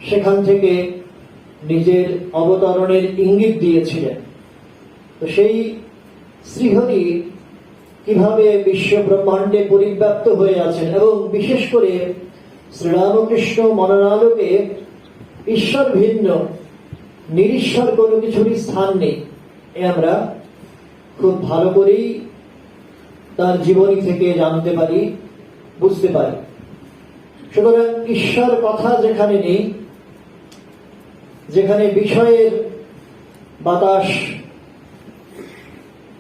সেখান থেকে নিজের অবতরণের ইঙ্গিত দিয়েছিলেন। তো সেই শ্রীহরি কিভাবে বিশ্ব ব্রহ্মাণ্ডে পরিব্যাপ্ত হয়ে আছেন এবং বিশেষ করে শ্রীরামকৃষ্ণ মননালোকে ঈশ্বর ভিন্ন নিরীশ্বর কোনো কিছুরই স্থান নেই, এ আমরা খুব ভালো করেই তার জীবনী থেকে জানতে পারি, বুঝতে পারি। সুতরাং ঈশ্বর কথা যেখানে নেই, যেখানে বিষয়ের বাতাস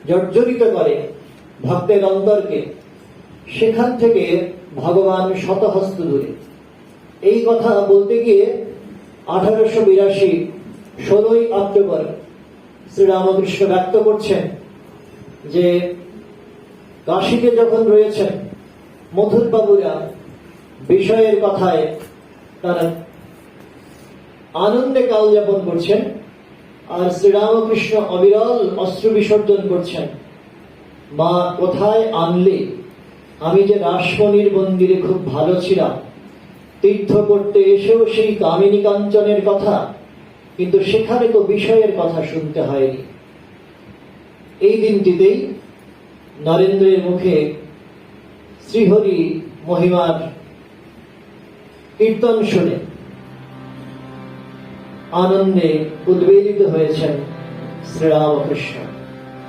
জর্জরিত করে ভক্তের অন্তরকে, সেখান থেকে ভগবান শতহস্ত দূরে। এই কথা বলতে গিয়ে 1882 16ই অক্টোবর শ্রীরামকৃষ্ণ ব্যক্ত করছেন যে কাশীতে যখন রয়েছেন মথুর বাবুরা বিষয়ের কথায় তারা আনন্দে কাল যাপন করছেন, আর শ্রীরামকৃষ্ণ অবিরল অশ্রু বিসর্জন করছেন। মা কোথায় আনলে? আমি যে রাসমণির মন্দিরে খুব ভালো ছিলাম, তীর্থ করতে এসেও সেই কামিনী কাঞ্চনের কথা, কিন্তু সেখানে তো বিষয়ের কথা শুনতে হয়নি। এই দিনটিতেই নরেন্দ্রের মুখে শ্রীহরি মহিমার কীর্তন শুনে আনন্দে উদ্বেলিত হয়েছেন শ্রীরামকৃষ্ণ।